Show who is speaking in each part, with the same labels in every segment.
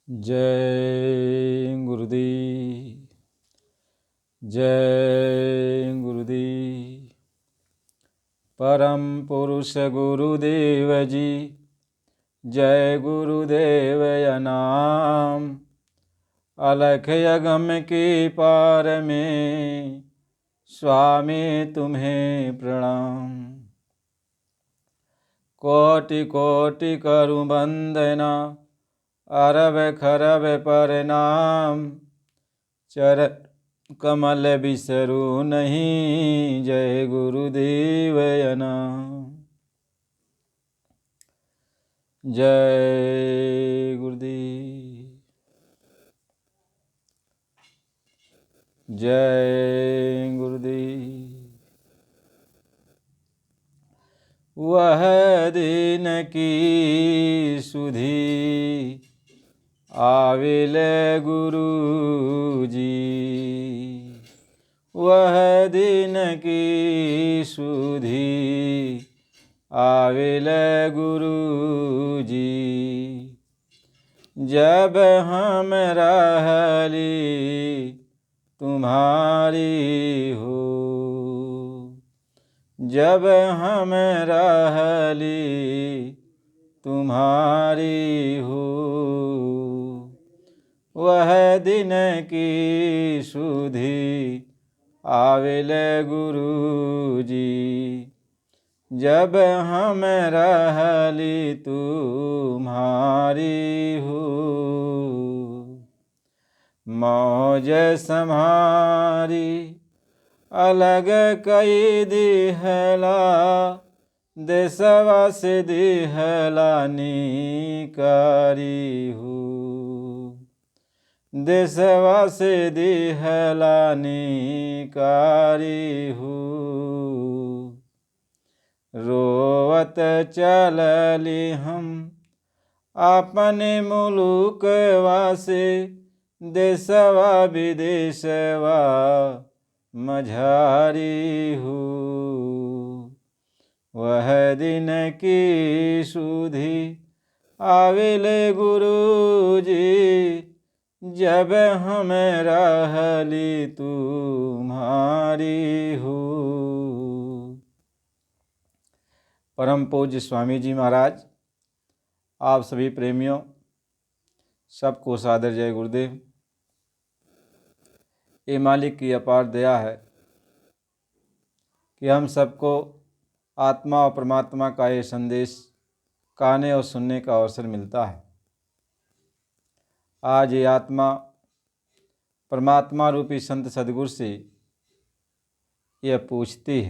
Speaker 1: जय गुरुदेव, जय गुरुदेव। परम पुरुष गुरुदेव जी, जय गुरुदेव नाम। अलख अगम के पार में स्वामी तुम्हें प्रणाम। कोटि कोटि करु वंदना, अरब खरब प्रणाम। चरण कमल बिसरू नहीं, जय गुरुदेव नाम। जय गुरुदेव, जय गुरुदेव। वह दिन की सुधि आविल गुरु जी, वह दिन की सुधि आविल गुरु जी। जब हम रहली तुम्हारी हो, जब हम रहली तुम्हारी हो। वह दिन की सुधि आविल गुरु जी, जब हम रहली तुम्हारी हो। मौज सम्हारी अलग कई दिहला, देशवा से दिहला निकारी हो, देशवा से दिहला निकारी हो। रोवत चलली हम अपने मुलुकवा से, देशवा विदेशवा मझारी हो। वह दिन की सुधि आविल गुरु जी, जब हम रहली तुम्हारी हो। परम पूज्य स्वामी जी महाराज, आप सभी प्रेमियों सबको सादर जय गुरुदेव। ये मालिक की अपार दया है कि हम सबको आत्मा और परमात्मा का ये संदेश कहने और सुनने का अवसर मिलता है। आज ये आत्मा परमात्मा रूपी संत सद्गुरु से यह पूछती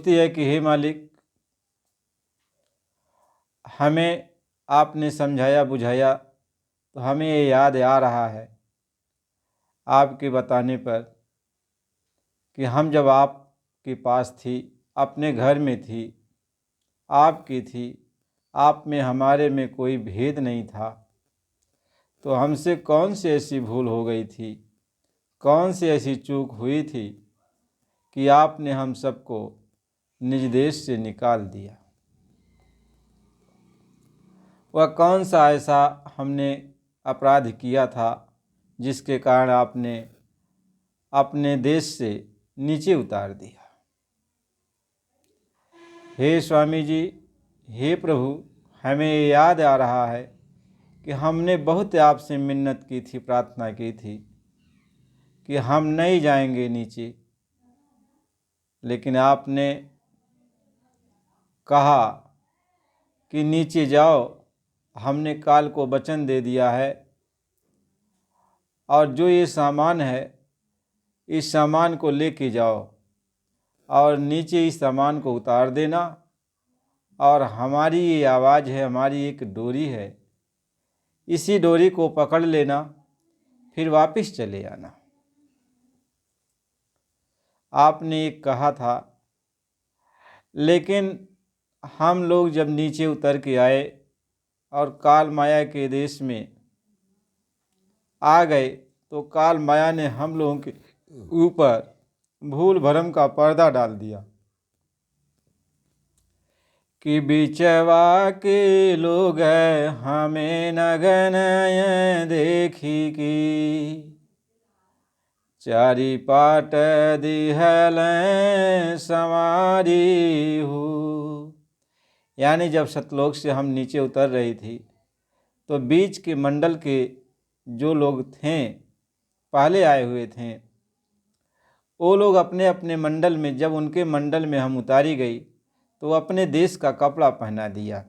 Speaker 1: है कि हे मालिक, हमें आपने समझाया बुझाया तो हमें ये याद आ रहा है आपके बताने पर कि हम जब आपके पास थी, अपने घर में थी, आपकी थी, आप में हमारे में कोई भेद नहीं था, तो हमसे कौन सी ऐसी भूल हो गई थी, कौन सी ऐसी चूक हुई थी कि आपने हम सबको निज देश से निकाल दिया। वह कौन सा ऐसा हमने अपराध किया था जिसके कारण आपने अपने देश से नीचे उतार दिया। हे स्वामी जी, हे प्रभु, हमें याद आ रहा है कि हमने बहुत आपसे मिन्नत की थी, प्रार्थना की थी कि हम नहीं जाएंगे नीचे, लेकिन आपने कहा कि नीचे जाओ। हमने काल को वचन दे दिया है और जो ये सामान है, इस सामान को लेके जाओ और नीचे इस सामान को उतार देना, और हमारी ये आवाज़ है, हमारी एक डोरी है, इसी डोरी को पकड़ लेना, फिर वापस चले आना। आपने एक कहा था, लेकिन हम लोग जब नीचे उतर के आए और काल माया के देश में आ गए, तो काल माया ने हम लोगों के ऊपर भूल भरम का पर्दा डाल दिया कि बिचवा के लोग हमें नगन देखी की, चारी पाट दिहल संवारी हूँ। यानी जब सतलोक से हम नीचे उतर रही थी तो बीच के मंडल के जो लोग थे, पहले आए हुए थे, वो लोग अपने अपने मंडल में, जब उनके मंडल में हम उतारी गई तो अपने देश का कपड़ा पहना दिया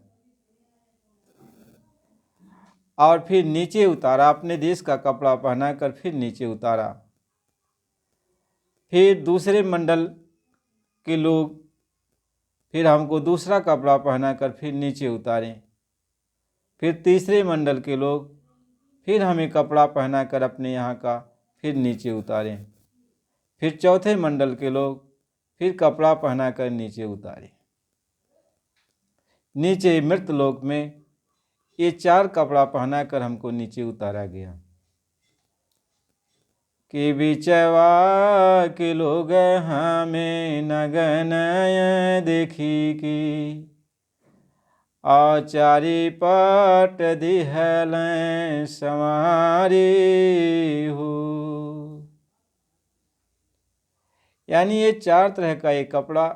Speaker 1: और फिर नीचे उतारा, अपने देश का कपड़ा पहना कर फिर नीचे उतारा। फिर दूसरे मंडल के लोग फिर हमको दूसरा कपड़ा पहना कर फिर नीचे उतारे। फिर तीसरे मंडल के लोग फिर हमें कपड़ा पहना कर अपने यहाँ का फिर नीचे उतारे। फिर चौथे मंडल के लोग फिर कपड़ा पहना कर नीचे उतारे। नीचे मृत लोक में ये 4 कपड़ा पहना कर हमको नीचे उतारा गया कि बिचवा के लोग हमें नगन देखी की, चारी पाट दिहल संवारी हूँ। यानी ये 4 तरह का एक कपड़ा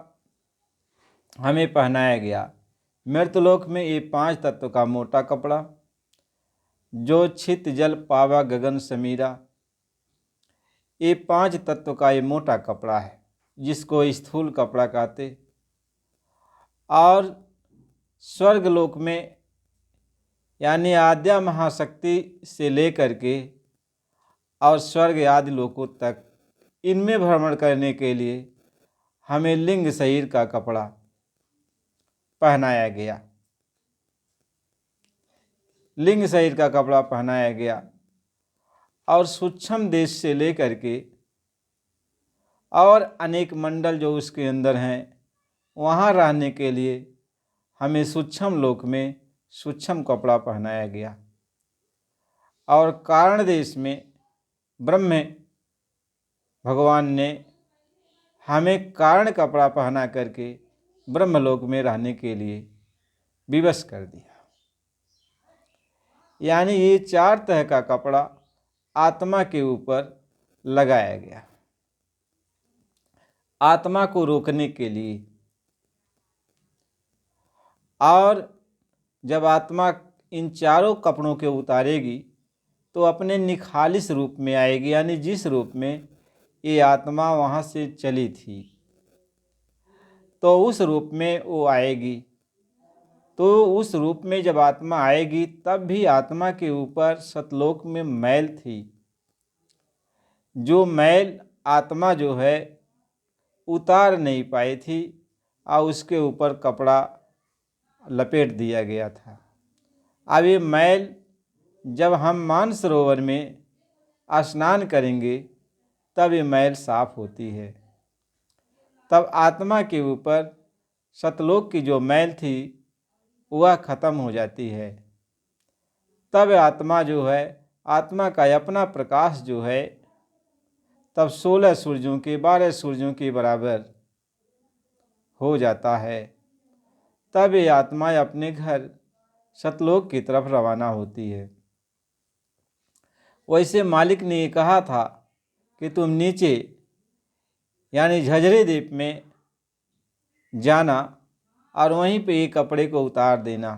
Speaker 1: हमें पहनाया गया। मृतलोक में ये 5 तत्व का मोटा कपड़ा, जो छित जल पावा गगन समीरा, ये 5 तत्व का ये मोटा कपड़ा है जिसको स्थूल कपड़ा कहते। और स्वर्गलोक में यानी आद्या महाशक्ति से लेकर के और स्वर्ग आदि लोकों तक, इनमें भ्रमण करने के लिए हमें लिंग शरीर का कपड़ा पहनाया गया, लिंग शरीर का कपड़ा पहनाया गया। और सूक्ष्म देश से लेकर के और अनेक मंडल जो उसके अंदर हैं, वहाँ रहने के लिए हमें सूक्ष्म लोक में सूक्ष्म कपड़ा पहनाया गया। और कारण देश में ब्रह्म भगवान ने हमें कारण कपड़ा पहना करके ब्रह्मलोक में रहने के लिए विवश कर दिया। यानी ये 4 तरह का कपड़ा आत्मा के ऊपर लगाया गया, आत्मा को रोकने के लिए। और जब आत्मा इन चारों कपड़ों के उतारेगी तो अपने निखालिस रूप में आएगी, यानी जिस रूप में ये आत्मा वहाँ से चली थी तो उस रूप में वो आएगी। तो उस रूप में जब आत्मा आएगी तब भी आत्मा के ऊपर सतलोक में मैल थी, जो मैल आत्मा जो है उतार नहीं पाई थी और उसके ऊपर कपड़ा लपेट दिया गया था। अब ये मैल जब हम मानसरोवर में स्नान करेंगे तब ये मैल साफ होती है, तब आत्मा के ऊपर सतलोक की जो मैल थी वह खत्म हो जाती है। तब आत्मा जो है, आत्मा का अपना प्रकाश जो है तब 16 सूर्यों के 12 सूर्यों के बराबर हो जाता है। तब ये आत्मा अपने घर सतलोक की तरफ रवाना होती है। वैसे मालिक ने ये कहा था कि तुम नीचे यानी झझरे द्वीप में जाना और वहीं पे ये कपड़े को उतार देना।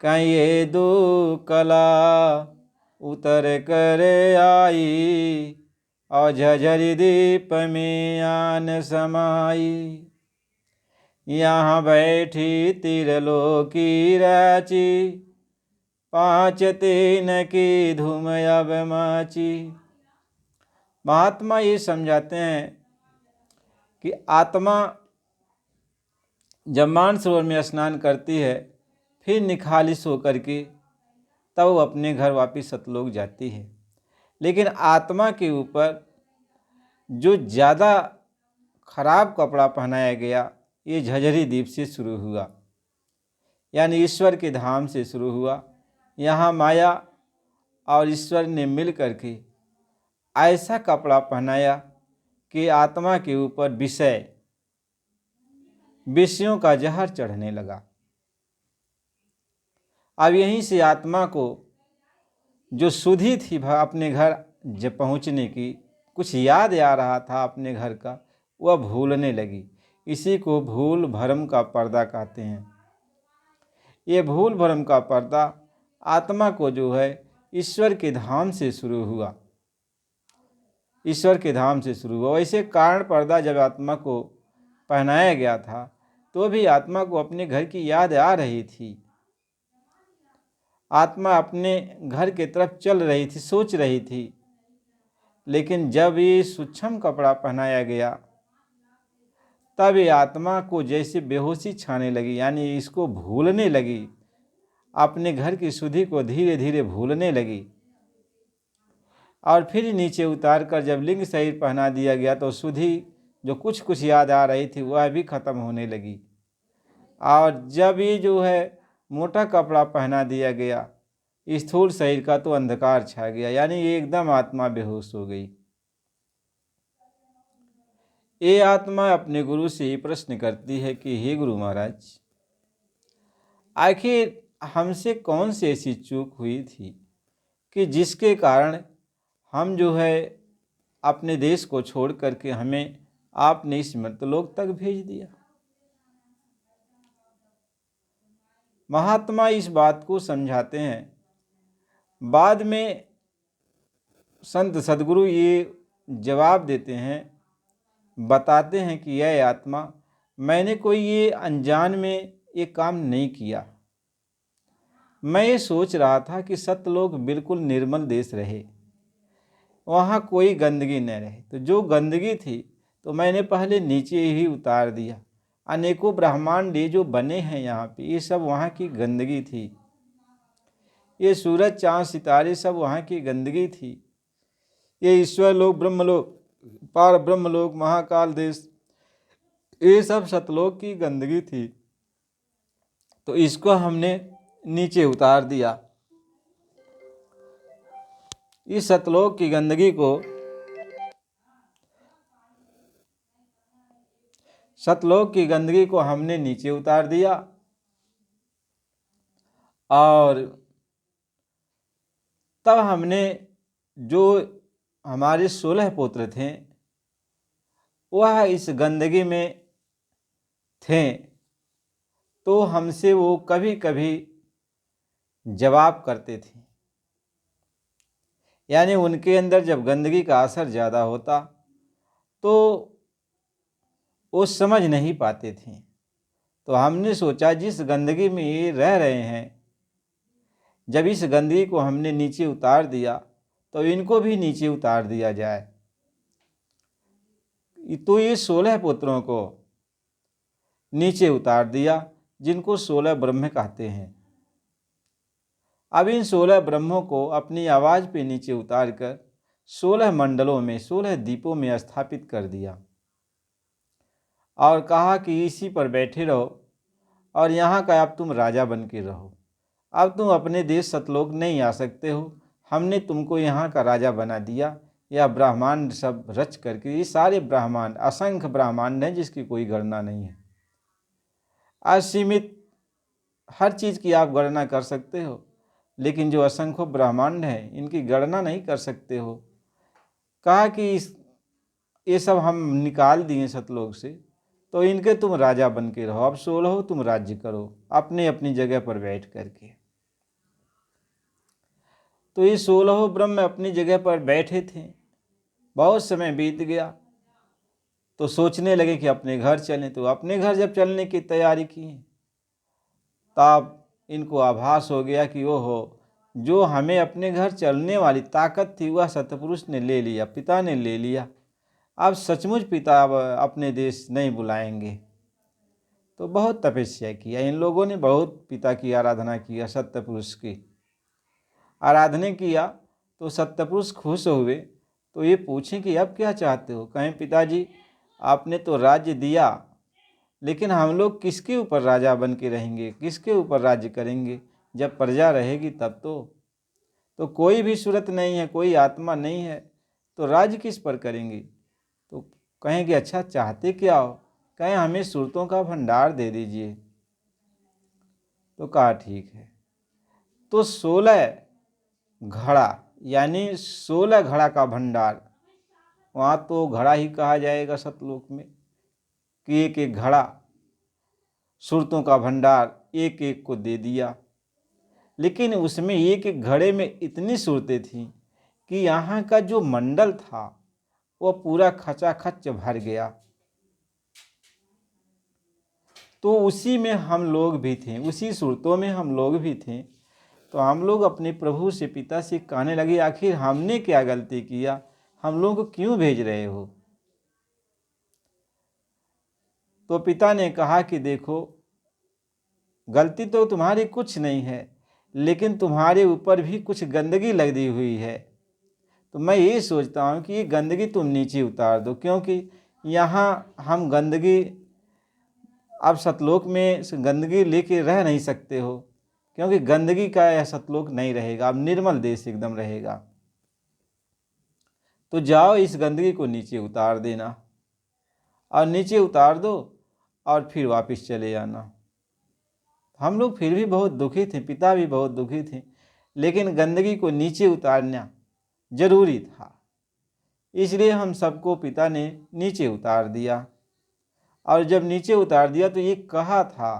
Speaker 1: कहीं ये दो कला उतर कर आई और झझरी द्वीप में आन समाई, यहाँ बैठी तिरलोकी राची, 5 तीन की धूम अब माची। महात्मा ये समझाते हैं कि आत्मा जब मानसरोवर में स्नान करती है फिर निखालिस होकर के तब वो अपने घर वापिस सतलोक जाती है। लेकिन आत्मा के ऊपर जो ज़्यादा खराब कपड़ा पहनाया गया ये झझरी द्वीप से शुरू हुआ, यानी ईश्वर के धाम से शुरू हुआ। यहाँ माया और ईश्वर ने मिल करके ऐसा कपड़ा पहनाया कि आत्मा के ऊपर विषय विषयों का जहर चढ़ने लगा। अब यहीं से आत्मा को जो सुधि थी अपने घर जब पहुंचने की, कुछ याद आ रहा था अपने घर का, वह भूलने लगी। इसी को भूल भरम का पर्दा कहते हैं। ये भूल भरम का पर्दा आत्मा को जो है ईश्वर के धाम से शुरू हुआ, ईश्वर के धाम से शुरू हुआ। वैसे कारण पर्दा जब आत्मा को पहनाया गया था तो भी आत्मा को अपने घर की याद आ रही थी। आत्मा अपने घर की तरफ चल रही थी, सोच रही थी। लेकिन जब ये सूक्ष्म कपड़ा पहनाया गया तब ये आत्मा को जैसे बेहोशी छाने लगी, यानी इसको भूलने लगी, अपने घर की शुद्धि को धीरे धीरे भूलने लगी। और फिर नीचे उतार कर जब लिंग शरीर पहना दिया गया तो शुद्धि जो कुछ कुछ याद आ रही थी वह भी खत्म होने लगी। और जब ये जो है मोटा कपड़ा पहना दिया गया स्थूल शरीर का तो अंधकार छा गया, यानी ये एकदम आत्मा बेहोश हो गई। ये आत्मा अपने गुरु से प्रश्न करती है कि हे गुरु महाराज, आखिर हमसे कौन सी ऐसी चूक हुई थी कि जिसके कारण हम जो है अपने देश को छोड़ करके हमें आपने इस मर्तलोक तक भेज दिया। महात्मा इस बात को समझाते हैं। बाद में संत सदगुरु ये जवाब देते हैं, बताते हैं कि यह आत्मा, मैंने कोई ये अनजान में ये काम नहीं किया। मैं ये सोच रहा था कि सतलोक बिल्कुल निर्मल देश रहे, वहाँ कोई गंदगी न रहे। तो जो गंदगी थी तो मैंने पहले नीचे ही उतार दिया। अनेकों ब्रह्मांड ये जो बने हैं यहाँ पे, ये सब वहाँ की गंदगी थी। ये सूरज चाँद सितारे सब वहाँ की गंदगी थी। ये ईश्वर लोक, ब्रह्मलोक, पार ब्रह्मलोक, महाकाल देश, ये सब सतलोक की गंदगी थी। तो इसको हमने नीचे उतार दिया। इस सतलोक की गंदगी को, सतलोक की गंदगी को हमने नीचे उतार दिया। और तब हमने जो हमारे 16 पुत्र थे वह इस गंदगी में थे, तो हमसे वो कभी कभी जवाब करते थे। यानी उनके अंदर जब गंदगी का असर ज़्यादा होता तो वो समझ नहीं पाते थे। तो हमने सोचा जिस गंदगी में ये रह रहे हैं, जब इस गंदगी को हमने नीचे उतार दिया तो इनको भी नीचे उतार दिया जाए। तो ये 16 पुत्रों को नीचे उतार दिया, जिनको 16 ब्रह्म कहते हैं। अब इन 16 ब्रह्मों को अपनी आवाज़ पे नीचे उतार कर 16 मंडलों में, 16 द्वीपों में स्थापित कर दिया और कहा कि इसी पर बैठे रहो और यहाँ का अब तुम राजा बन के रहो। अब तुम अपने देश सतलोक नहीं आ सकते हो, हमने तुमको यहाँ का राजा बना दिया। यह ब्रह्मांड सब रच करके, ये सारे ब्रह्मांड, असंख्य ब्रह्मांड हैं जिसकी कोई गणना नहीं है। असीमित हर चीज़ की आप गणना कर सकते हो, लेकिन जो असंख्य ब्रह्मांड हैं इनकी गणना नहीं कर सकते हो। कहा कि ये सब हम निकाल दिए सतलोक से, तो इनके तुम राजा बन के रहो। अब 16 तुम राज्य करो अपने अपनी जगह पर बैठ करके। तो ये 16 ब्रह्म अपनी जगह पर बैठे थे। बहुत समय बीत गया तो सोचने लगे कि अपने घर चलें। तो अपने घर जब चलने की तैयारी की तब इनको आभास हो गया कि ओहो, जो हमें अपने घर चलने वाली ताकत थी वह सतपुरुष ने ले लिया, पिता ने ले लिया। अब सचमुच पिता अब अपने देश नहीं बुलाएंगे। तो बहुत तपस्या किया इन लोगों ने, बहुत पिता की आराधना किया, सत्यपुरुष की आराधना किया। तो सत्यपुरुष खुश हुए। तो ये पूछें कि अब क्या चाहते हो? कहें पिताजी आपने तो राज्य दिया, लेकिन हम लोग किसके ऊपर राजा बन के रहेंगे, किसके ऊपर राज्य करेंगे? जब प्रजा रहेगी तब तो कोई भी सूरत नहीं है, कोई आत्मा नहीं है, तो राज्य किस पर करेंगे? तो कहेंगे अच्छा चाहते क्या हो? कहें हमें सूरतों का भंडार दे दीजिए। तो कहा ठीक है। तो 16 घड़ा यानी 16 घड़ा का भंडार, वहाँ तो घड़ा ही कहा जाएगा सतलोक में, कि एक एक घड़ा सूरतों का भंडार एक एक को दे दिया। लेकिन उसमें एक एक घड़े में इतनी सूरतें थीं कि यहाँ का जो मंडल था वह पूरा खचाखच भर गया। तो उसी में हम लोग भी थे, उसी सूरतों में हम लोग भी थे। तो हम लोग अपने प्रभु से, पिता से कहने लगे, आखिर हमने क्या गलती किया, हम लोगों को क्यों भेज रहे हो। तो पिता ने कहा कि देखो, गलती तो तुम्हारी कुछ नहीं है, लेकिन तुम्हारे ऊपर भी कुछ गंदगी लगी हुई है। तो मैं ये सोचता हूँ कि ये गंदगी तुम नीचे उतार दो, क्योंकि यहाँ हम गंदगी, अब सतलोक में गंदगी लेके रह नहीं सकते हो, क्योंकि गंदगी का यह सतलोक नहीं रहेगा, अब निर्मल देश एकदम रहेगा। तो जाओ इस गंदगी को नीचे उतार देना, और नीचे उतार दो और फिर वापस चले आना। हम लोग फिर भी बहुत दुखी थे, पिता भी बहुत दुखी थे, लेकिन गंदगी को नीचे उतारना जरूरी था, इसलिए हम सबको पिता ने नीचे उतार दिया। और जब नीचे उतार दिया तो ये कहा था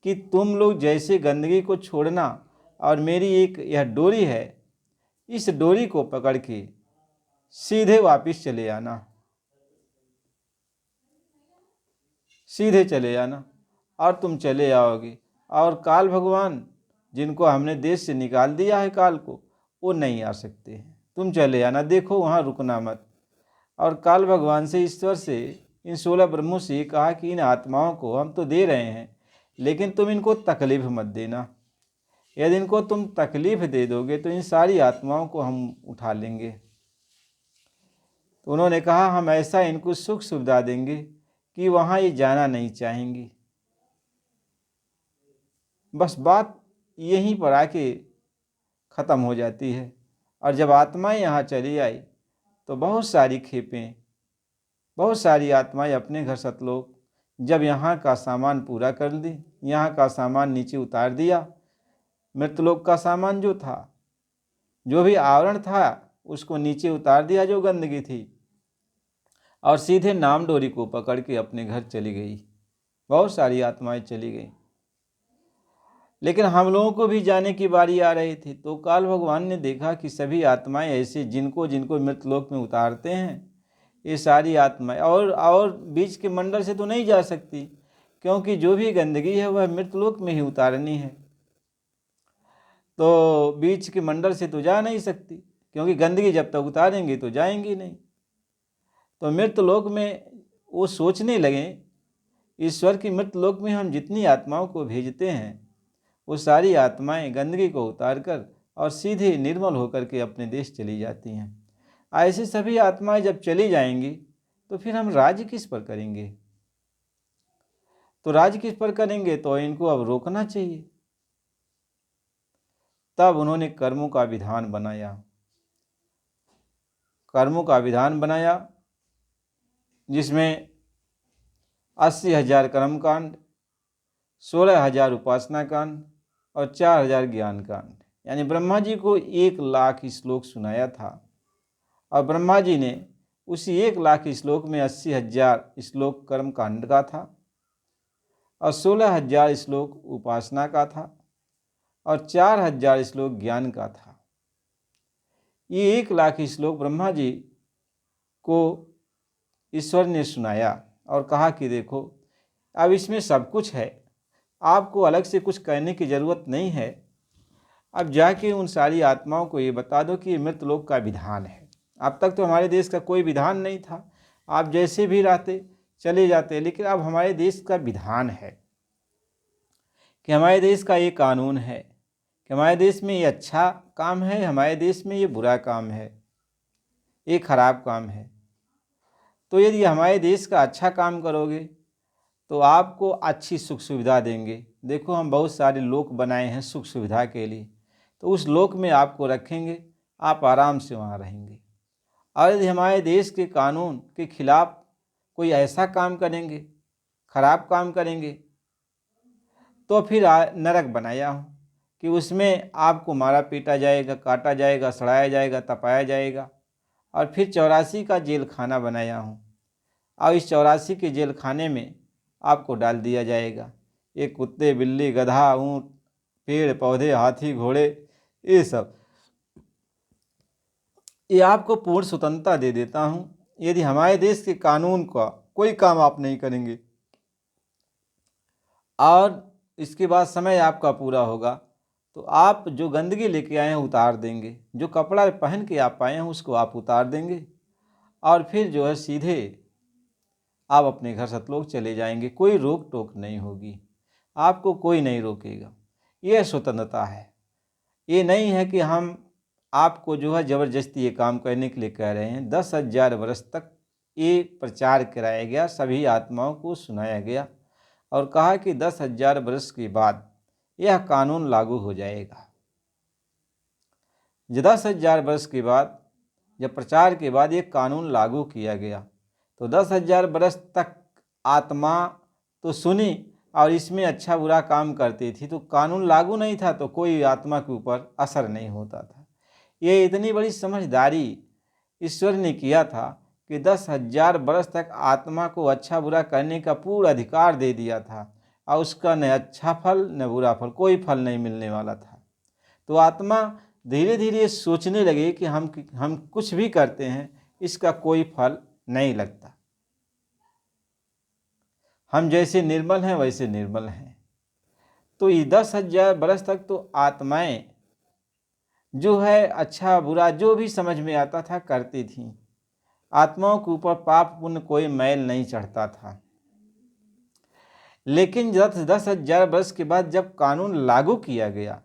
Speaker 1: कि तुम लोग जैसे गंदगी को छोड़ना, और मेरी एक यह डोरी है, इस डोरी को पकड़ के सीधे वापस चले आना, सीधे चले आना, और तुम चले आओगे। और काल भगवान, जिनको हमने देश से निकाल दिया है काल को, वो नहीं आ सकते हैं, तुम चले आना, देखो वहाँ रुकना मत। और काल भगवान से, ईश्वर से, इन 16 ब्रह्मों से कहा कि इन आत्माओं को हम तो दे रहे हैं, लेकिन तुम इनको तकलीफ मत देना। यदि इनको तुम तकलीफ दे दोगे तो इन सारी आत्माओं को हम उठा लेंगे। तो उन्होंने कहा हम ऐसा इनको सुख सुविधा देंगे कि वहाँ ये जाना नहीं चाहेंगी। बस बात यहीं पर आके ख़त्म हो जाती है। और जब आत्माएं यहाँ चली आई तो बहुत सारी खेपें, बहुत सारी आत्माएं अपने घर सतलोक जब यहाँ का सामान पूरा कर दी, यहाँ का सामान नीचे उतार दिया, मृतलोक का सामान जो था, जो भी आवरण था, उसको नीचे उतार दिया, जो गंदगी थी, और सीधे नाम डोरी को पकड़ के अपने घर चली गई। बहुत सारी आत्माएं चली गई, लेकिन हम लोगों को भी जाने की बारी आ रही थी। तो काल भगवान ने देखा कि सभी आत्माएं ऐसे, जिनको जिनको मृतलोक में उतारते हैं, ये सारी आत्माएं और बीच के मंडल से तो नहीं जा सकती, क्योंकि जो भी गंदगी है वह मृतलोक में ही उतारनी है। तो बीच के मंडल से तो जा नहीं सकती, क्योंकि गंदगी जब तक उतारेंगे तो जाएंगी नहीं। तो मृतलोक में वो सोचने लगे, ईश्वर की मृतलोक में हम जितनी आत्माओं को भेजते हैं, वो सारी आत्माएं गंदगी को उतार कर और सीधे निर्मल होकर के अपने देश चली जाती हैं। ऐसे सभी आत्माएं जब चली जाएंगी तो फिर हम राज्य किस पर करेंगे। तो राज्य किस पर करेंगे, तो इनको अब रोकना चाहिए। तब उन्होंने कर्मों का विधान बनाया, कर्मों का विधान बनाया, जिसमें 80,000 कर्मकांड, 16,000 उपासना कांड और 4,000 ज्ञान कांड, यानी ब्रह्मा जी को 1,00,000 श्लोक सुनाया था। और ब्रह्मा जी ने उसी 1,00,000 श्लोक में 80,000 श्लोक कर्म कांड का था, और 16,000 श्लोक उपासना का था, और 4,000 श्लोक ज्ञान का था। ये 1,00,000 श्लोक ब्रह्मा जी को ईश्वर ने सुनाया और कहा कि देखो, अब इसमें सब कुछ है, आपको अलग से कुछ कहने की ज़रूरत नहीं है। अब जाके उन सारी आत्माओं को ये बता दो कि ये मृतलोक का विधान है। अब तक तो हमारे देश का कोई विधान नहीं था, आप जैसे भी रहते चले जाते, लेकिन अब हमारे देश का विधान है कि हमारे देश का ये कानून है कि हमारे देश में ये अच्छा काम है, हमारे देश में ये बुरा काम है, ये खराब काम है। तो यदि हमारे देश का अच्छा काम करोगे तो आपको अच्छी सुख सुविधा देंगे। देखो, हम बहुत सारे लोक बनाए हैं सुख सुविधा के लिए, तो उस लोक में आपको रखेंगे, आप आराम से वहाँ रहेंगे। और यदि हमारे देश के कानून के खिलाफ कोई ऐसा काम करेंगे खराब काम करेंगे तो फिर नरक बनाया हूँ कि उसमें आपको मारा पीटा जाएगा, काटा जाएगा, सड़ाया जाएगा, तपाया जाएगा। और फिर 84 का जेल खाना बनाया हूँ और इस 84 के जेल खाने में आपको डाल दिया जाएगा। ये कुत्ते, बिल्ली, गधा, ऊँट, पेड़ पौधे, हाथी, घोड़े, ये सब, ये आपको पूर्ण स्वतंत्रता दे देता हूँ। यदि हमारे देश के कानून का कोई काम आप नहीं करेंगे और इसके बाद समय आपका पूरा होगा तो आप जो गंदगी लेके आए हैं उतार देंगे, जो कपड़ा पहन के आप आए हैं उसको आप उतार देंगे और फिर जो है सीधे आप अपने घर सतलोक चले जाएंगे। कोई रोक टोक नहीं होगी, आपको कोई नहीं रोकेगा। यह स्वतंत्रता है। ये नहीं है कि हम आपको जो है ज़बरदस्ती ये काम करने के लिए कह रहे हैं। 10,000 वर्ष तक ये प्रचार कराया गया, सभी आत्माओं को सुनाया गया और कहा कि 10,000 वर्ष के बाद यह कानून लागू हो जाएगा। 10,000 वर्ष के बाद जब प्रचार के बाद ये कानून लागू किया गया तो 10,000 वर्ष तक आत्मा तो सुनी और इसमें अच्छा बुरा काम करती थी, तो कानून लागू नहीं था तो कोई आत्मा के ऊपर असर नहीं होता था। ये इतनी बड़ी समझदारी ईश्वर ने किया था कि 10,000 वर्ष तक आत्मा को अच्छा बुरा करने का पूरा अधिकार दे दिया था और उसका न अच्छा फल न बुरा फल, कोई फल नहीं मिलने वाला था। तो आत्मा धीरे धीरे सोचने लगे कि हम कुछ भी करते हैं इसका कोई फल नहीं लगता, हम जैसे निर्मल हैं वैसे निर्मल हैं। तो ये 10,000 वर्ष तक तो आत्माएं जो है अच्छा बुरा जो भी समझ में आता था करती थीं। आत्माओं के ऊपर पाप पुण्य कोई मैल नहीं चढ़ता था। लेकिन 10,000 वर्ष के बाद जब कानून लागू किया गया,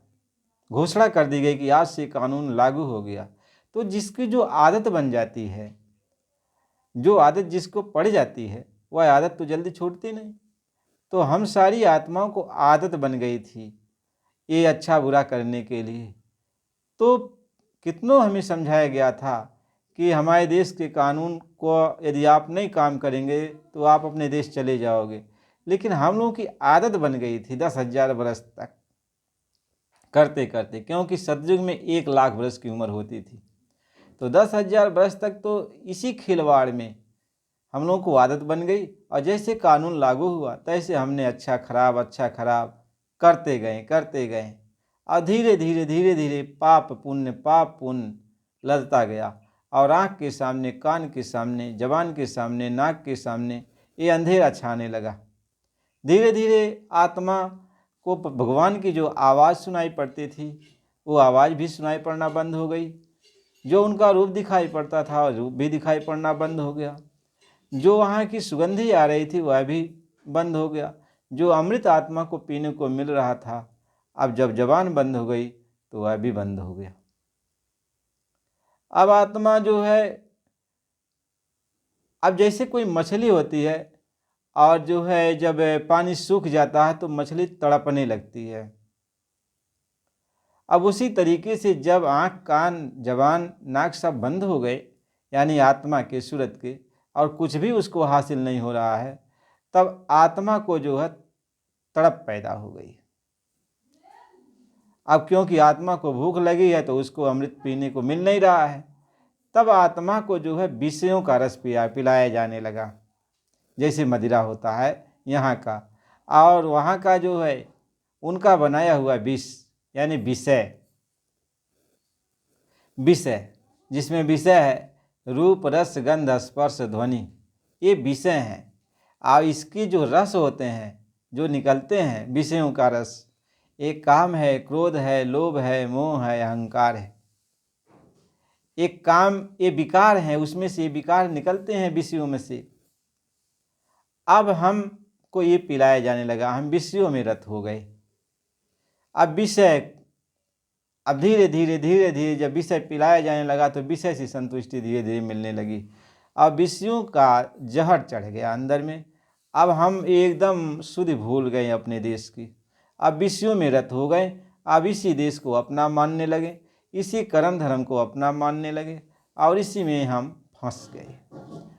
Speaker 1: घोषणा कर दी गई कि आज से कानून लागू हो गया, तो जिसकी जो आदत बन जाती है, जो आदत जिसको पड़ जाती है वह आदत तो जल्दी छूटती नहीं। तो हम सारी आत्माओं को आदत बन गई थी ये अच्छा बुरा करने के लिए। तो कितनों हमें समझाया गया था कि हमारे देश के कानून को यदि आप नहीं काम करेंगे तो आप अपने देश चले जाओगे। लेकिन हम लोगों की आदत बन गई थी 10,000 वर्ष तक करते करते, क्योंकि सतयुग में 1,00,000 वर्ष की उम्र होती थी। तो 10,000 वर्ष तक तो इसी खिलवाड़ में हम लोगों को आदत बन गई और जैसे कानून लागू हुआ तैसे हमने अच्छा खराब करते गए और धीरे धीरे पाप पुण्य लदता गया और आँख के सामने, कान के सामने, जबान के सामने, नाक के सामने ये अंधेरा छाने लगा। धीरे धीरे आत्मा को भगवान की जो आवाज़ सुनाई पड़ती थी वो आवाज़ भी सुनाई पड़ना बंद हो गई। जो उनका रूप दिखाई पड़ता था रूप भी दिखाई पड़ना बंद हो गया। जो वहाँ की सुगंधी आ रही थी वह भी बंद हो गया। जो अमृत आत्मा को पीने को मिल रहा था, अब जब जबान बंद हो गई तो वह भी बंद हो गया। अब आत्मा जो है, अब जैसे कोई मछली होती है और जो है जब पानी सूख जाता है तो मछली तड़पने लगती है। अब उसी तरीके से जब आँख, कान, जबान, नाक सब बंद हो गए, यानी आत्मा के, सूरत के, और कुछ भी उसको हासिल नहीं हो रहा है, तब आत्मा को जो है तड़प पैदा हो गई। अब क्योंकि आत्मा को भूख लगी है तो उसको अमृत पीने को मिल नहीं रहा है, तब आत्मा को जो है विषयों का रस पिलाया जाने लगा। जैसे मदिरा होता है यहाँ का, और वहाँ का जो है उनका बनाया हुआ विष, यानी विषय जिसमें विषय है रूप, रस, गंध, स्पर्श, ध्वनि, ये विषय हैं। और इसकी जो रस होते हैं, जो निकलते हैं विषयों का रस, एक काम है, क्रोध है, लोभ है, मोह है, अहंकार है। एक काम, ये विकार है, उसमें से ये विकार निकलते हैं विषयों में से। अब हमको ये पिलाया जाने लगा, हम विषयों में रत हो गए। अब विषय, अब धीरे धीरे जब विषय पिलाया जाने लगा तो विषय से संतुष्टि धीरे धीरे मिलने लगी। अब विषयों का जहर चढ़ गया अंदर में। अब हम एकदम शुद्ध भूल गए अपने देश की, अब विषयों में रत हो गए। अब इसी देश को अपना मानने लगे, इसी कर्म धर्म को अपना मानने लगे और इसी में हम फंस गए।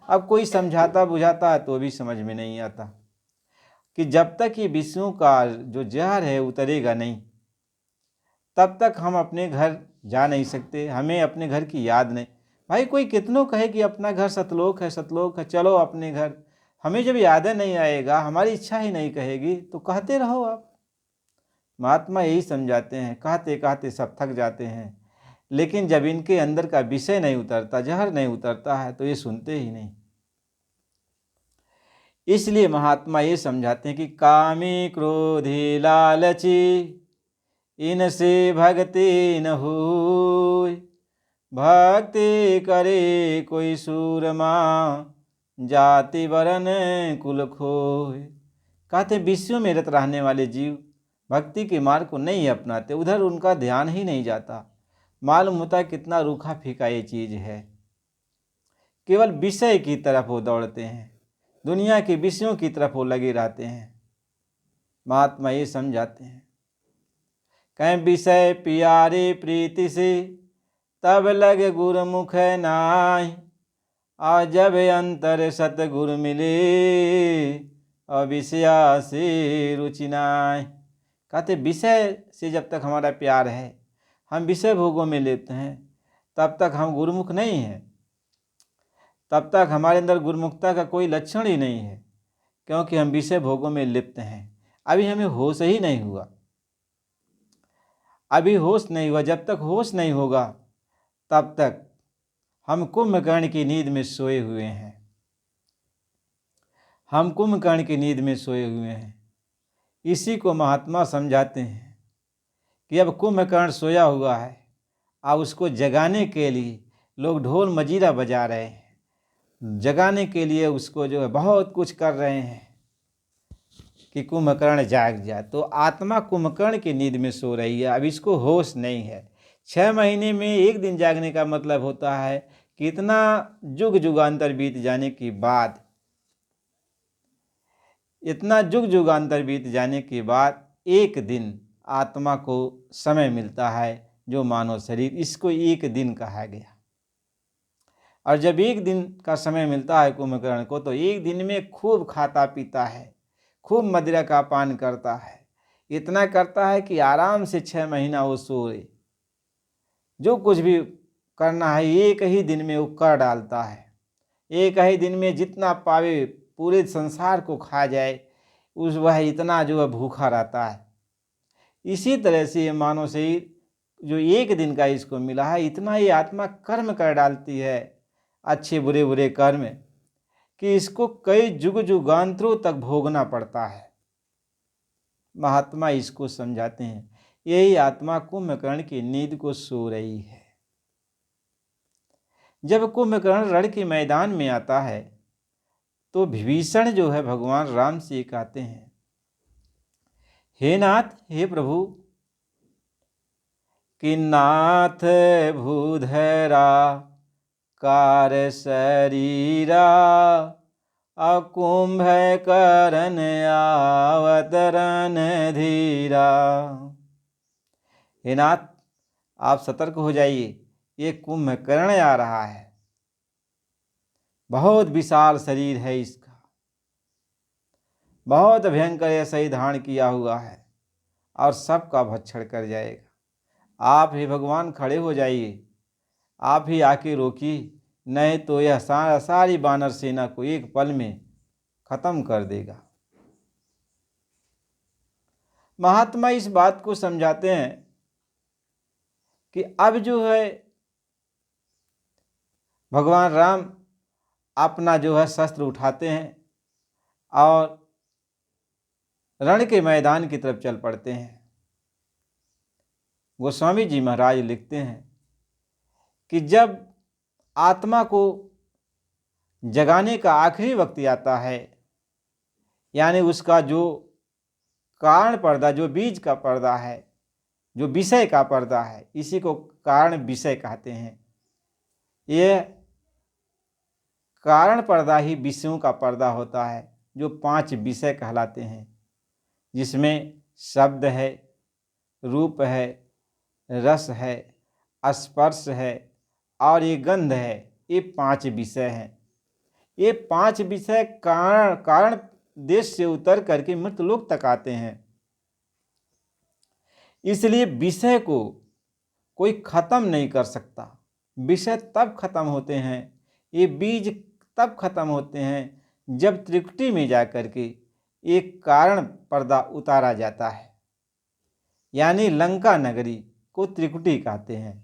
Speaker 1: अब कोई समझाता बुझाता है तो भी समझ में नहीं आता। कि जब तक ये विषयों का जो जहर है उतरेगा नहीं, तब तक हम अपने घर जा नहीं सकते, हमें अपने घर की याद नहीं। भाई कोई कितनों कहे कि अपना घर सतलोक है, सतलोक है, चलो अपने घर, हमें जब यादें नहीं आएगा, हमारी इच्छा ही नहीं कहेगी, तो कहते रहो आप। महात्मा यही समझाते हैं, कहते कहते सब थक जाते हैं, लेकिन जब इनके अंदर का विषय नहीं उतरता, जहर नहीं उतरता है, तो ये सुनते ही नहीं। इसलिए महात्मा ये समझाते हैं कि कामी क्रोधी लालची इनसे भक्ति न होय, भक्ति करे कोई सूरमा जाति वरन कुल खोय। कहते विश्व में रत रहने वाले जीव भक्ति के मार्ग को नहीं अपनाते, उधर उनका ध्यान ही नहीं जाता। मालूम होता है कितना रूखा फीका ये चीज़ है, केवल विषय की तरफ वो दौड़ते हैं, दुनिया के विषयों की तरफ वो लगे रहते हैं। महात्मा ये समझाते हैं, कहीं विषय प्यारे प्रीति से तब लगे गुरुमुख नाय, और जब अंतर सतगुरु मिले और विषया से रुचि नाय। कहते विषय से जब तक हमारा प्यार है, हम विषय भोगों में लेते हैं, तब तक हम गुरुमुख नहीं हैं, तब तक हमारे अंदर गुरुमुखता का कोई लक्षण ही नहीं है, क्योंकि हम विषय भोगों में लिप्त हैं। अभी हमें होश ही नहीं हुआ, अभी होश नहीं हुआ। जब तक होश नहीं होगा तब तक हम कुंभकर्ण की नींद में सोए हुए हैं, हम कुंभकर्ण की नींद में सोए हुए हैं। इसी को महात्मा समझाते हैं कि अब कुंभकर्ण सोया हुआ है, अब उसको जगाने के लिए लोग ढोल मजीरा बजा रहे हैं, जगाने के लिए उसको जो है बहुत कुछ कर रहे हैं कि कुंभकर्ण जाग जाए। तो आत्मा कुंभकर्ण की नींद में सो रही है, अब इसको होश नहीं है। 6 महीने में एक दिन जागने का मतलब होता है कि इतना जुग जुगांतर बीत जाने के बाद, इतना जुग जुगांतर बीत जाने के बाद एक दिन आत्मा को समय मिलता है, जो मानव शरीर, इसको एक दिन कहा गया। और जब एक दिन का समय मिलता है कुंभकर्ण को, तो एक दिन में खूब खाता पीता है, खूब मदिरा का पान करता है, इतना करता है कि आराम से 6 महीना वो सोए, जो कुछ भी करना है एक ही दिन में वो कर डालता है। एक ही दिन में जितना पावे पूरे संसार को खा जाए, उस वह इतना जो है भूखा रहता है। इसी तरह से ये मानव शरीर जो एक दिन का इसको मिला है, इतना ये आत्मा कर्म कर डालती है, अच्छे बुरे बुरे कर्म, कि इसको कई जुग जुगांतरों तक भोगना पड़ता है। महात्मा इसको समझाते हैं, यही आत्मा कुंभकर्ण की नींद को सो रही है। जब कुंभकर्ण रण के मैदान में आता है, तो विभीषण जो है भगवान राम से कहते हैं, हे नाथ, हे प्रभु, कि नाथ भूधरा कार शरीरा अकुंभकर्ण आवतरण धीरा। हे नाथ, आप सतर्क हो जाइए, ये कुंभकर्ण आ रहा है, बहुत विशाल शरीर है इसका, बहुत भयंकर ऐसा ही धारण किया हुआ है और सबका भक्षण कर जाएगा। आप ही भगवान खड़े हो जाइए, आप ही आके रोकिए, नहीं तो यह सारी वानर सेना को एक पल में खत्म कर देगा। महात्मा इस बात को समझाते हैं कि अब जो है भगवान राम अपना जो है शस्त्र उठाते हैं और रण के मैदान की तरफ चल पड़ते हैं। गोस्वामी जी महाराज लिखते हैं कि जब आत्मा को जगाने का आखिरी वक्त आता है, यानी उसका जो कारण पर्दा, जो बीज का पर्दा है, जो विषय का पर्दा है, इसी को कारण विषय कहते हैं। ये कारण पर्दा ही विषयों का पर्दा होता है, जो 5 विषय कहलाते हैं, जिसमें शब्द है, रूप है, रस है, स्पर्श है और ये गंध है। ये 5 विषय हैं। ये 5 विषय कारण देश से उतर करके मृतलोक तक आते हैं। इसलिए विषय को कोई खत्म नहीं कर सकता। विषय तब खत्म होते हैं, ये बीज तब खत्म होते हैं जब त्रिकुटी में जाकर के एक कारण पर्दा उतारा जाता है। यानी लंका नगरी को त्रिकुटी कहते हैं।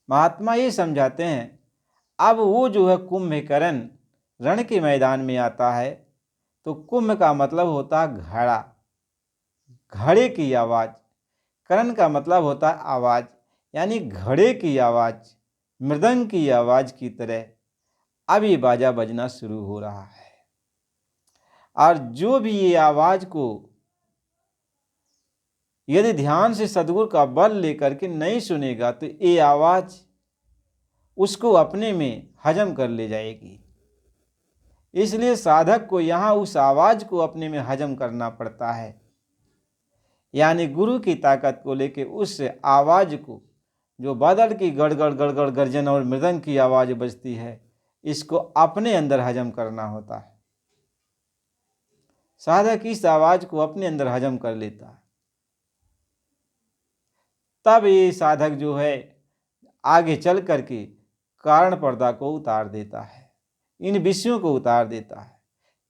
Speaker 1: महात्मा ये समझाते हैं, अब वो जो है कुंभकर्ण रण के मैदान में आता है तो कुंभ का मतलब होता है घड़ा, घड़े की आवाज़। कर्ण का मतलब होता है आवाज़, यानी घड़े की आवाज़, मृदंग की आवाज़ की तरह अब ये बाजा बजना शुरू हो रहा है। और जो भी ये आवाज़ को यदि ध्यान से सद्गुरु का बल लेकर के नहीं सुनेगा तो ये आवाज़ उसको अपने में हजम कर ले जाएगी। इसलिए साधक को यहाँ उस आवाज़ को अपने में हजम करना पड़ता है। यानी गुरु की ताकत को लेके उस आवाज़ को, जो बादल की गड़गड़ गड़गड़ गर्जन और मृदंग की आवाज़ बजती है, इसको अपने अंदर हजम करना होता है। साधक इस आवाज़ को अपने अंदर हजम कर लेता है, तब ये साधक जो है आगे चल करके कारण पर्दा को उतार देता है, इन विषयों को उतार देता है।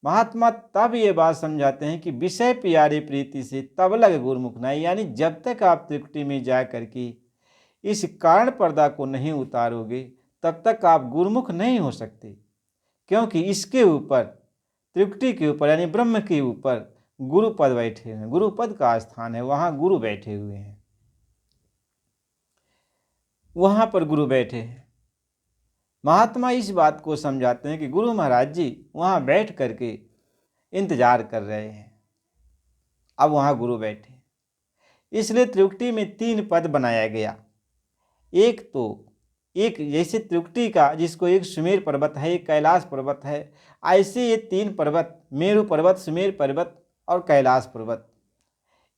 Speaker 1: महात्मा तब ये बात समझाते हैं कि विषय प्यारे प्रीति से तब लग गुरुमुख नहीं, यानी जब तक आप त्रिकुटी में जा करके इस कारण पर्दा को नहीं उतारोगे तब तक आप गुरुमुख नहीं हो सकते। क्योंकि इसके ऊपर, त्रिकुटी के ऊपर यानी ब्रह्म के ऊपर गुरुपद बैठे हैं, गुरुपद का स्थान है, वहाँ गुरु बैठे हुए हैं, वहाँ पर गुरु बैठे हैं। महात्मा इस बात को समझाते हैं कि गुरु महाराज जी वहाँ बैठ करके इंतजार कर रहे हैं, अब वहाँ गुरु बैठे। इसलिए त्रिकुटी में 3 पद बनाया गया। एक जैसे त्रिकुटी का, जिसको एक सुमेर पर्वत है, एक कैलाश पर्वत है, ऐसे ये 3 पर्वत, मेरु पर्वत, सुमेर पर्वत और कैलाश पर्वत,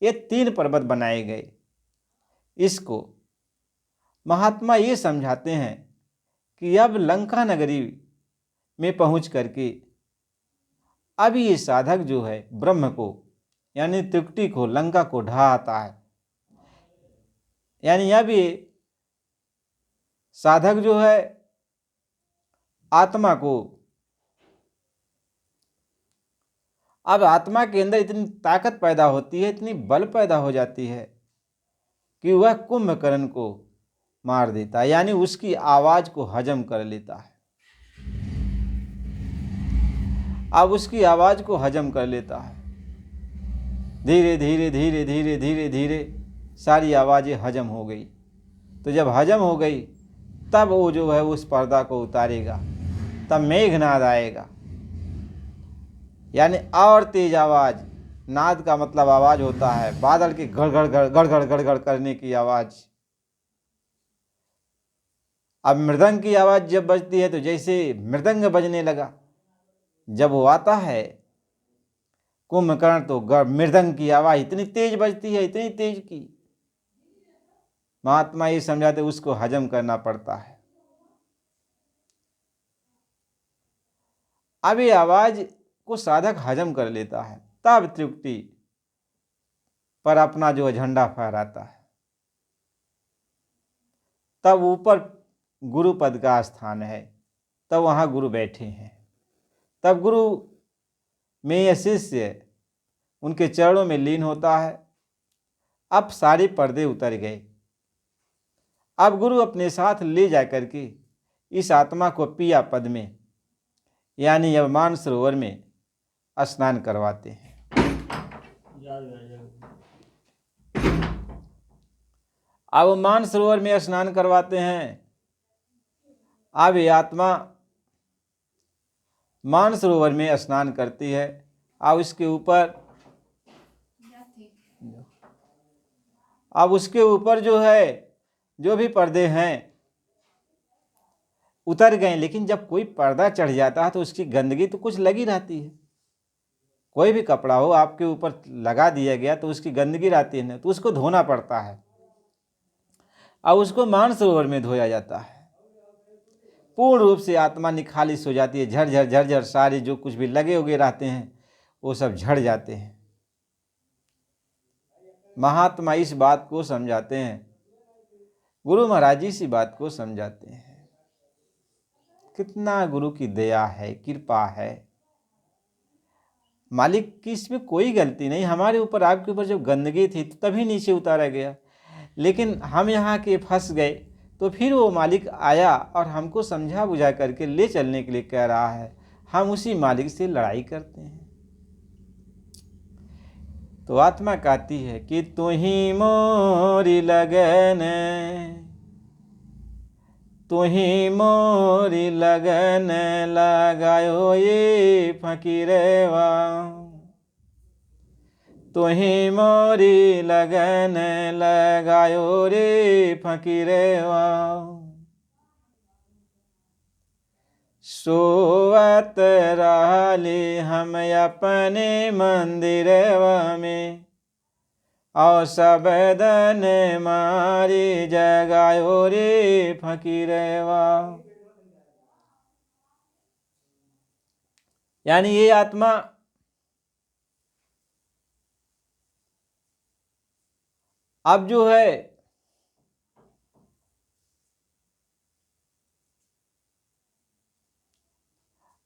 Speaker 1: ये 3 पर्वत बनाए गए। इसको महात्मा ये समझाते हैं कि अब लंका नगरी में पहुंच करके अब ये साधक जो है ब्रह्म को, यानी त्रिकुटी को, लंका को ढाता है। यानी अब ये साधक जो है आत्मा को, अब आत्मा के अंदर इतनी ताकत पैदा होती है, इतनी बल पैदा हो जाती है कि वह कुंभकर्ण को मार देता है, यानी उसकी आवाज़ को हजम कर लेता है। अब उसकी आवाज़ को हजम कर लेता है। धीरे धीरे धीरे धीरे धीरे धीरे सारी आवाज़ें हजम हो गई। तो जब हजम हो गई तब वो जो है उस पर्दा को उतारेगा, तब मेघनाद आएगा, यानी और तेज आवाज़। नाद का मतलब आवाज़ होता है, बादल की गड़गड़ गड़गड़ गड़गड़ करने की आवाज़। अब मृदंग की आवाज़ जब बजती है तो जैसे मृदंग बजने लगा। जब वो आता है कुंभकर्ण तो मृदंग की आवाज़ इतनी तेज बजती है, इतनी तेज की महात्मा ये समझाते उसको हजम करना पड़ता है। अब ये आवाज़ को साधक हजम कर लेता है, तब त्रिकुटी पर अपना जो झंडा फहराता है। तब ऊपर गुरुपद का स्थान है, तब वहाँ गुरु बैठे हैं। तब गुरु में यह शिष्य उनके चरणों में लीन होता है। अब सारे पर्दे उतर गए। अब गुरु अपने साथ ले जा करके इस आत्मा को पिया पद में, यानी अब मानसरोवर में स्नान करवाते हैं। अब मानसरोवर में स्नान करवाते हैं। अब ये आत्मा मानसरोवर में स्नान करती है। अब उसके ऊपर जो है, जो भी पर्दे हैं उतर गए। लेकिन जब कोई पर्दा चढ़ जाता है तो उसकी गंदगी तो कुछ लगी रहती है। कोई भी कपड़ा हो आपके ऊपर लगा दिया गया तो उसकी गंदगी रहती है ना, तो उसको धोना पड़ता है। अब उसको मानसरोवर में धोया जाता है। पूर्ण रूप से आत्मा निखालिस हो जाती है। झरझर झरझर सारे जो कुछ भी लगे हुए रहते हैं वो सब झड़ जाते हैं। महात्मा इस बात को समझाते हैं, गुरु महाराज जी इसी बात को समझाते हैं। कितना गुरु की दया है, कृपा है। मालिक की इसमें कोई गलती नहीं। हमारे ऊपर, आपके ऊपर जब गंदगी थी तो तभी नीचे उतारा गया, लेकिन हम यहाँ के फंस गए तो फिर वो मालिक आया और हमको समझा बुझा करके ले चलने के लिए कह रहा है। हम उसी मालिक से लड़ाई करते हैं। तो आत्मा कहती है कि तू ही मोरी लगन, तू ही मोरी लगन लगायो ये फकीरवा, तू ही मोरी लगन लगायो रे फकीरवा। सोवत रहली हम अपने मंदिरवा में, और सबदन मारी जगायो रे फकीरवा। यानी ये आत्मा अब जो है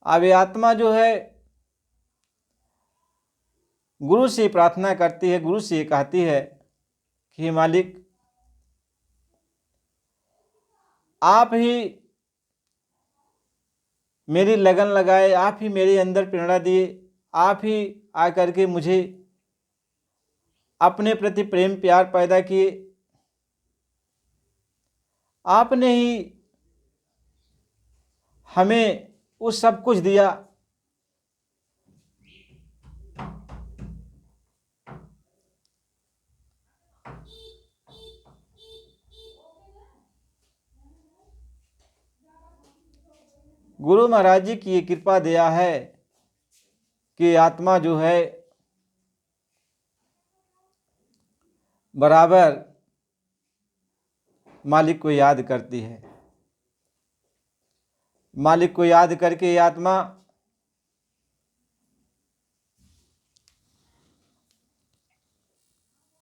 Speaker 1: अब ये आत्मा जो है गुरु से प्रार्थना करती है, गुरु से कहती है कि मालिक आप ही मेरी लगन लगाए, आप ही मेरे अंदर प्रेरणा दिए, आप ही आकर के मुझे अपने प्रति प्रेम प्यार पैदा किए, आपने ही हमें वो सब कुछ दिया। गुरु महाराज जी की ये कृपा दया है कि आत्मा जो है बराबर मालिक को याद करती है। मालिक को याद करके आत्मा